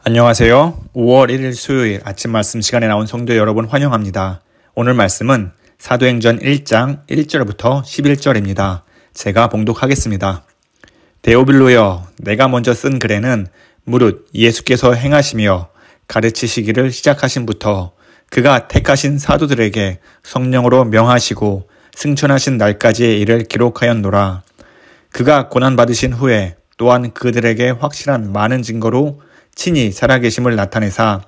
안녕하세요. 5월 1일 수요일 아침 말씀 시간에 나온 성도 여러분 환영합니다. 오늘 말씀은 사도행전 1장 1절부터 11절입니다. 제가 봉독하겠습니다. 데오빌로여, 내가 먼저 쓴 글에는 무릇 예수께서 행하시며 가르치시기를 시작하신부터 그가 택하신 사도들에게 성령으로 명하시고 승천하신 날까지의 일을 기록하였노라. 그가 고난받으신 후에 또한 그들에게 확실한 많은 증거로 친히 살아계심을 나타내사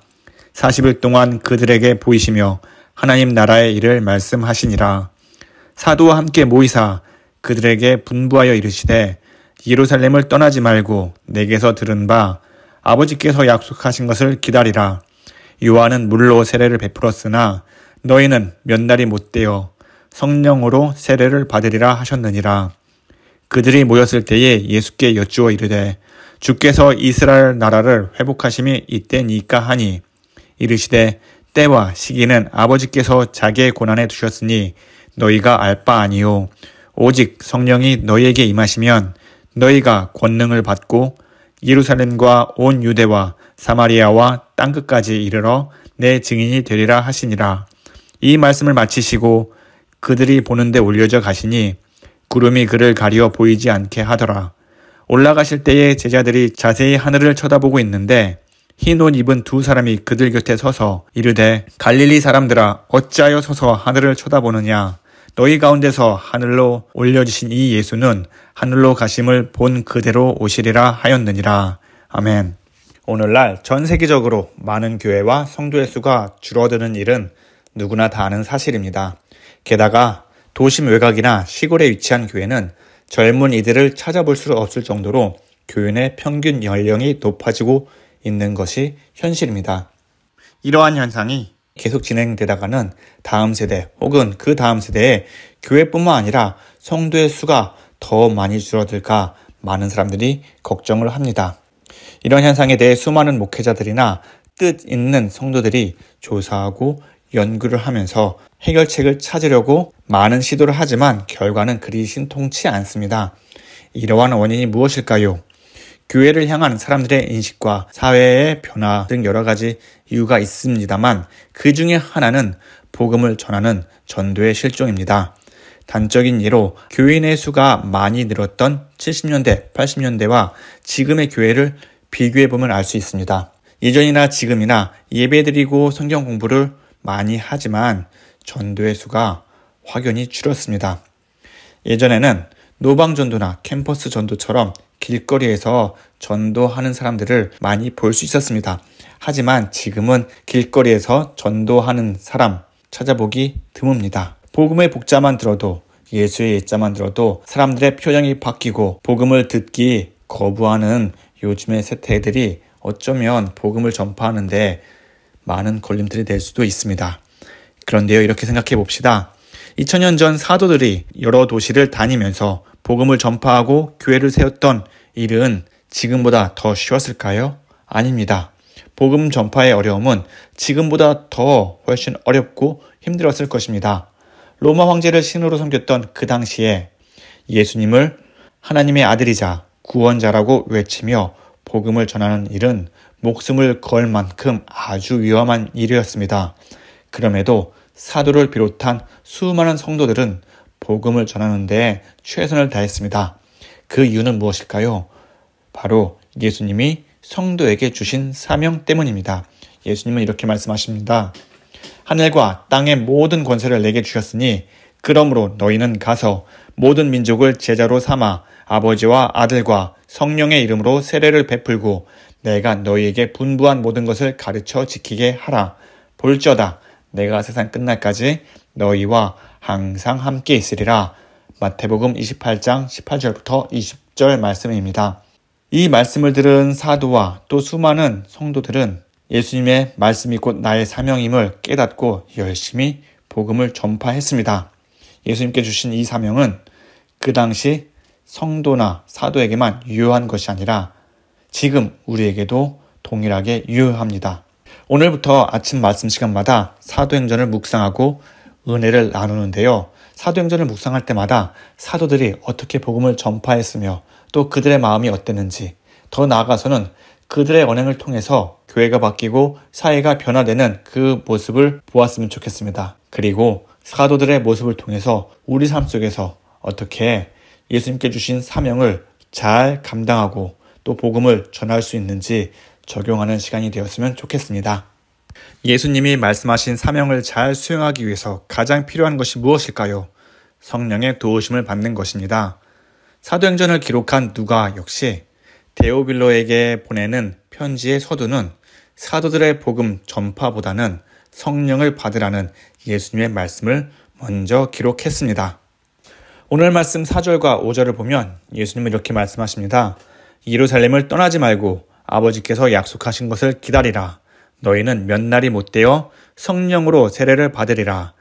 40일 동안 그들에게 보이시며 하나님 나라의 일을 말씀하시니라. 사도와 함께 모이사 그들에게 분부하여 이르시되 예루살렘을 떠나지 말고 내게서 들은 바 아버지께서 약속하신 것을 기다리라. 요한은 물로 세례를 베풀었으나 너희는 몇 날이 못되어 성령으로 세례를 받으리라 하셨느니라. 그들이 모였을 때에 예수께 여쭈어 이르되 주께서 이스라엘 나라를 회복하심이 이때니까 하니 이르시되 때와 시기는 아버지께서 자기의 고난에 두셨으니 너희가 알 바 아니요 오직 성령이 너희에게 임하시면 너희가 권능을 받고 예루살렘과 온 유대와 사마리아와 땅끝까지 이르러 내 증인이 되리라 하시니라. 이 말씀을 마치시고 그들이 보는데 올려져 가시니 구름이 그를 가리어 보이지 않게 하더라. 올라가실 때에 제자들이 자세히 하늘을 쳐다보고 있는데 흰 옷 입은 두 사람이 그들 곁에 서서 이르되 갈릴리 사람들아 어찌하여 서서 하늘을 쳐다보느냐. 너희 가운데서 하늘로 올려지신 이 예수는 하늘로 가심을 본 그대로 오시리라 하였느니라. 아멘. 오늘날 전 세계적으로 많은 교회와 성도의 수가 줄어드는 일은 누구나 다 아는 사실입니다. 게다가 도심 외곽이나 시골에 위치한 교회는 젊은 이들을 찾아볼 수 없을 정도로 교회 내 평균 연령이 높아지고 있는 것이 현실입니다. 이러한 현상이 계속 진행되다가는 다음 세대 혹은 그 다음 세대에 교회뿐만 아니라 성도의 수가 더 많이 줄어들까 많은 사람들이 걱정을 합니다. 이런 현상에 대해 수많은 목회자들이나 뜻 있는 성도들이 조사하고 연구를 하면서 해결책을 찾으려고 많은 시도를 하지만 결과는 그리 신통치 않습니다. 이러한 원인이 무엇일까요? 교회를 향한 사람들의 인식과 사회의 변화 등 여러 가지 이유가 있습니다만 그 중에 하나는 복음을 전하는 전도의 실종입니다. 단적인 예로 교인의 수가 많이 늘었던 70년대, 80년대와 지금의 교회를 비교해보면 알 수 있습니다. 예전이나 지금이나 예배드리고 성경 공부를 많이 하지만 전도의 수가 확연히 줄었습니다. 예전에는 노방전도나 캠퍼스 전도처럼 길거리에서 전도하는 사람들을 많이 볼 수 있었습니다. 하지만 지금은 길거리에서 전도하는 사람 찾아보기 드뭅니다. 복음의 복자만 들어도 예수의 예자만 들어도 사람들의 표정이 바뀌고 복음을 듣기 거부하는 요즘의 세대들이 어쩌면 복음을 전파하는데 많은 걸림돌이 될 수도 있습니다. 그런데요, 이렇게 생각해 봅시다. 2000년 전 사도들이 여러 도시를 다니면서 복음을 전파하고 교회를 세웠던 일은 지금보다 더 쉬웠을까요? 아닙니다. 복음 전파의 어려움은 지금보다 더 훨씬 어렵고 힘들었을 것입니다. 로마 황제를 신으로 섬겼던 그 당시에 예수님을 하나님의 아들이자 구원자라고 외치며 복음을 전하는 일은 목숨을 걸 만큼 아주 위험한 일이었습니다. 그럼에도 사도를 비롯한 수많은 성도들은 복음을 전하는 데 최선을 다했습니다. 그 이유는 무엇일까요? 바로 예수님이 성도에게 주신 사명 때문입니다. 예수님은 이렇게 말씀하십니다. 하늘과 땅의 모든 권세를 내게 주셨으니 그러므로 너희는 가서 모든 민족을 제자로 삼아 아버지와 아들과 성령의 이름으로 세례를 베풀고 내가 너희에게 분부한 모든 것을 가르쳐 지키게 하라. 볼지어다 내가 세상 끝날까지 너희와 항상 함께 있으리라. 마태복음 28장 18절부터 20절 말씀입니다. 이 말씀을 들은 사도와 또 수많은 성도들은 예수님의 말씀이 곧 나의 사명임을 깨닫고 열심히 복음을 전파했습니다. 예수님께 주신 이 사명은 그 당시 성도나 사도에게만 유효한 것이 아니라 지금 우리에게도 동일하게 유효합니다. 오늘부터 아침 말씀 시간마다 사도행전을 묵상하고 은혜를 나누는데요. 사도행전을 묵상할 때마다 사도들이 어떻게 복음을 전파했으며 또 그들의 마음이 어땠는지, 더 나아가서는 그들의 언행을 통해서 교회가 바뀌고 사회가 변화되는 그 모습을 보았으면 좋겠습니다. 그리고 사도들의 모습을 통해서 우리 삶 속에서 어떻게 예수님께 주신 사명을 잘 감당하고 또 복음을 전할 수 있는지 적용하는 시간이 되었으면 좋겠습니다. 예수님이 말씀하신 사명을 잘 수행하기 위해서 가장 필요한 것이 무엇일까요? 성령의 도우심을 받는 것입니다. 사도행전을 기록한 누가 역시 데오빌로에게 보내는 편지의 서두는 사도들의 복음 전파보다는 성령을 받으라는 예수님의 말씀을 먼저 기록했습니다. 오늘 말씀 4절과 5절을 보면 예수님은 이렇게 말씀하십니다. 예루살렘을 떠나지 말고 아버지께서 약속하신 것을 기다리라. 너희는 몇 날이 못되어 성령으로 세례를 받으리라.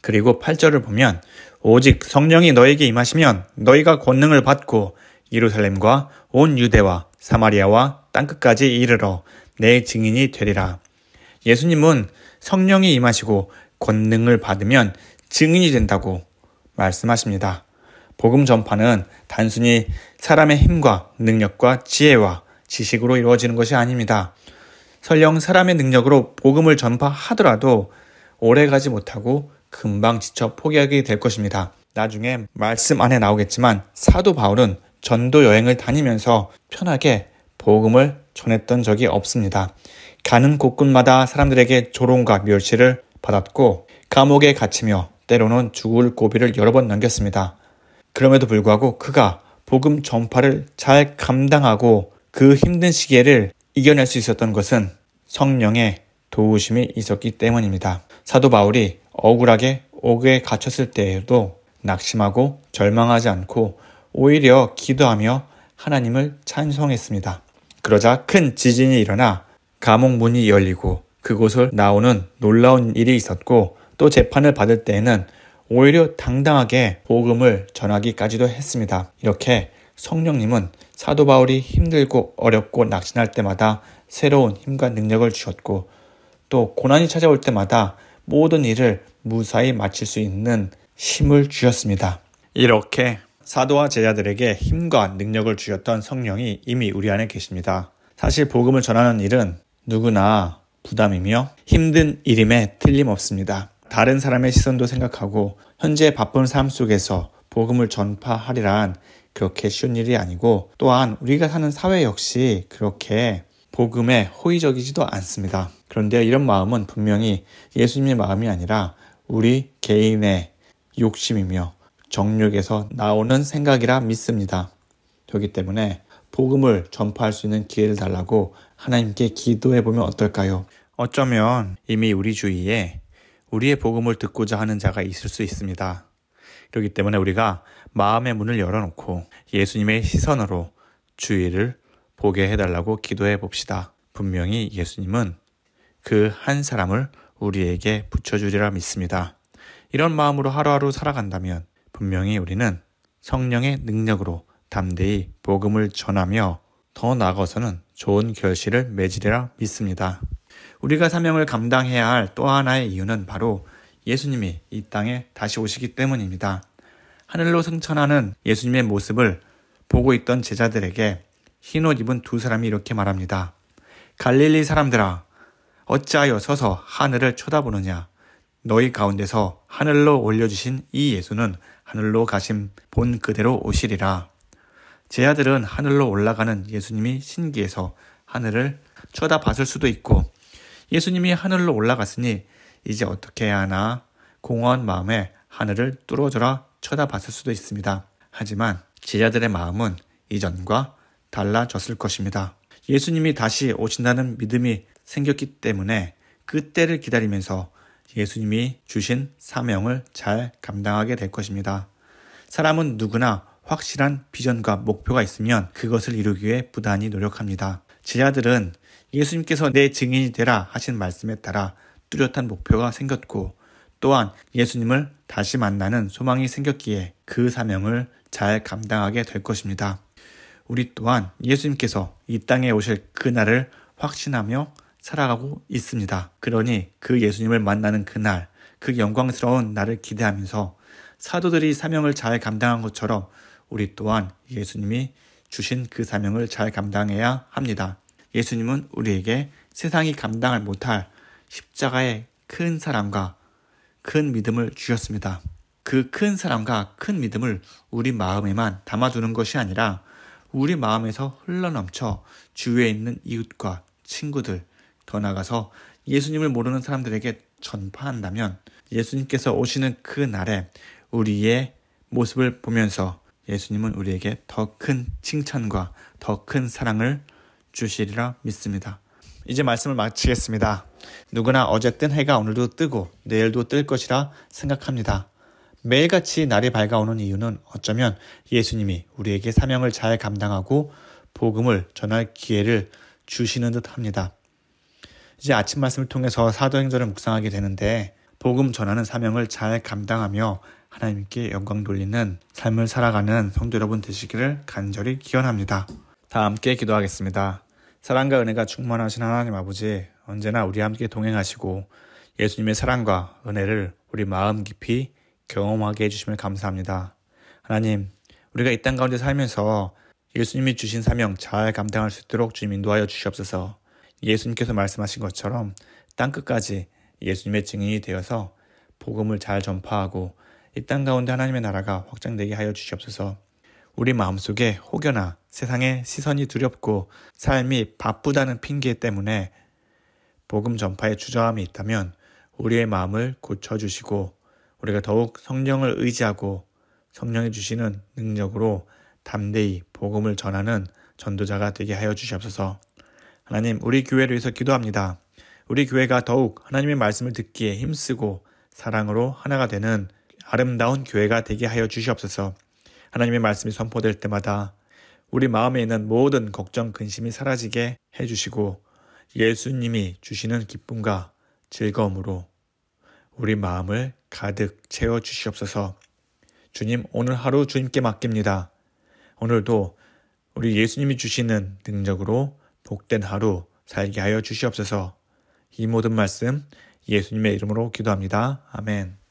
그리고 8절을 보면 오직 성령이 너에게 임하시면 너희가 권능을 받고 예루살렘과 온 유대와 사마리아와 땅끝까지 이르러 내 증인이 되리라. 예수님은 성령이 임하시고 권능을 받으면 증인이 된다고 말씀하십니다. 복음 전파는 단순히 사람의 힘과 능력과 지혜와 지식으로 이루어지는 것이 아닙니다. 설령 사람의 능력으로 복음을 전파하더라도 오래가지 못하고 금방 지쳐 포기하게 될 것입니다. 나중에 말씀 안에 나오겠지만 사도 바울은 전도 여행을 다니면서 편하게 복음을 전했던 적이 없습니다. 가는 곳곳마다 사람들에게 조롱과 멸시를 받았고 감옥에 갇히며 때로는 죽을 고비를 여러 번 넘겼습니다. 그럼에도 불구하고 그가 복음 전파를 잘 감당하고 그 힘든 시기를 이겨낼 수 있었던 것은 성령의 도우심이 있었기 때문입니다. 사도 바울이 억울하게 옥에 갇혔을 때에도 낙심하고 절망하지 않고 오히려 기도하며 하나님을 찬송했습니다. 그러자 큰 지진이 일어나 감옥 문이 열리고 그곳을 나오는 놀라운 일이 있었고 또 재판을 받을 때에는 오히려 당당하게 복음을 전하기까지도 했습니다. 이렇게 성령님은 사도 바울이 힘들고 어렵고 낙심할 때마다 새로운 힘과 능력을 주셨고 또 고난이 찾아올 때마다 모든 일을 무사히 마칠 수 있는 힘을 주셨습니다. 이렇게 사도와 제자들에게 힘과 능력을 주셨던 성령이 이미 우리 안에 계십니다. 사실 복음을 전하는 일은 누구나 부담이며 힘든 일임에 틀림없습니다. 다른 사람의 시선도 생각하고 현재 바쁜 삶 속에서 복음을 전파하리란 그렇게 쉬운 일이 아니고 또한 우리가 사는 사회 역시 그렇게 복음에 호의적이지도 않습니다. 그런데 이런 마음은 분명히 예수님의 마음이 아니라 우리 개인의 욕심이며 정욕에서 나오는 생각이라 믿습니다. 그렇기 때문에 복음을 전파할 수 있는 기회를 달라고 하나님께 기도해보면 어떨까요? 어쩌면 이미 우리 주위에 우리의 복음을 듣고자 하는 자가 있을 수 있습니다. 그렇기 때문에 우리가 마음의 문을 열어놓고 예수님의 시선으로 주위를 보게 해달라고 기도해 봅시다. 분명히 예수님은 그 한 사람을 우리에게 붙여주리라 믿습니다. 이런 마음으로 하루하루 살아간다면 분명히 우리는 성령의 능력으로 담대히 복음을 전하며 더 나아가서는 좋은 결실을 맺으리라 믿습니다. 우리가 사명을 감당해야 할 또 하나의 이유는 바로 예수님이 이 땅에 다시 오시기 때문입니다. 하늘로 승천하는 예수님의 모습을 보고 있던 제자들에게 흰옷 입은 두 사람이 이렇게 말합니다. 갈릴리 사람들아, 어찌하여 서서 하늘을 쳐다보느냐? 너희 가운데서 하늘로 올려주신 이 예수는 하늘로 가심 본 그대로 오시리라. 제자들은 하늘로 올라가는 예수님이 신기해서 하늘을 쳐다봤을 수도 있고 예수님이 하늘로 올라갔으니 이제 어떻게 해야 하나 공허한 마음에 하늘을 뚫어져라 쳐다봤을 수도 있습니다. 하지만 제자들의 마음은 이전과 달라졌을 것입니다. 예수님이 다시 오신다는 믿음이 생겼기 때문에 그 때를 기다리면서 예수님이 주신 사명을 잘 감당하게 될 것입니다. 사람은 누구나 확실한 비전과 목표가 있으면 그것을 이루기 위해 부단히 노력합니다. 제자들은 예수님께서 내 증인이 되라 하신 말씀에 따라 뚜렷한 목표가 생겼고 또한 예수님을 다시 만나는 소망이 생겼기에 그 사명을 잘 감당하게 될 것입니다. 우리 또한 예수님께서 이 땅에 오실 그날을 확신하며 살아가고 있습니다. 그러니 그 예수님을 만나는 그날, 그 영광스러운 날을 기대하면서 사도들이 사명을 잘 감당한 것처럼 우리 또한 예수님이 주신 그 사명을 잘 감당해야 합니다. 예수님은 우리에게 세상이 감당을 못할 십자가의 큰 사랑과 큰 믿음을 주셨습니다. 그 큰 사랑과 큰 믿음을 우리 마음에만 담아두는 것이 아니라 우리 마음에서 흘러넘쳐 주위에 있는 이웃과 친구들, 더 나아가서 예수님을 모르는 사람들에게 전파한다면 예수님께서 오시는 그 날에 우리의 모습을 보면서 예수님은 우리에게 더 큰 칭찬과 더 큰 사랑을 주시리라 믿습니다. 이제 말씀을 마치겠습니다. 누구나 어제 뜬 해가 오늘도 뜨고 내일도 뜰 것이라 생각합니다. 매일같이 날이 밝아오는 이유는 어쩌면 예수님이 우리에게 사명을 잘 감당하고 복음을 전할 기회를 주시는 듯 합니다. 이제 아침 말씀을 통해서 사도행전을 묵상하게 되는데 복음 전하는 사명을 잘 감당하며 하나님께 영광 돌리는 삶을 살아가는 성도 여러분 되시기를 간절히 기원합니다. 다 함께 기도하겠습니다. 사랑과 은혜가 충만하신 하나님 아버지, 언제나 우리와 함께 동행하시고 예수님의 사랑과 은혜를 우리 마음 깊이 경험하게 해주시면 감사합니다. 하나님, 우리가 이 땅 가운데 살면서 예수님이 주신 사명 잘 감당할 수 있도록 주님 인도하여 주시옵소서. 예수님께서 말씀하신 것처럼 땅끝까지 예수님의 증인이 되어서 복음을 잘 전파하고 이 땅 가운데 하나님의 나라가 확장되게 하여 주시옵소서. 우리 마음속에 혹여나 세상의 시선이 두렵고 삶이 바쁘다는 핑계 때문에 복음 전파에 주저함이 있다면 우리의 마음을 고쳐주시고 우리가 더욱 성령을 의지하고 성령이 주시는 능력으로 담대히 복음을 전하는 전도자가 되게 하여 주시옵소서. 하나님, 우리 교회를 위해서 기도합니다. 우리 교회가 더욱 하나님의 말씀을 듣기에 힘쓰고 사랑으로 하나가 되는 아름다운 교회가 되게 하여 주시옵소서. 하나님의 말씀이 선포될 때마다 우리 마음에 있는 모든 걱정, 근심이 사라지게 해주시고 예수님이 주시는 기쁨과 즐거움으로 우리 마음을 가득 채워주시옵소서. 주님, 오늘 하루 주님께 맡깁니다. 오늘도 우리 예수님이 주시는 능력으로 복된 하루 살게 하여 주시옵소서. 이 모든 말씀 예수님의 이름으로 기도합니다. 아멘.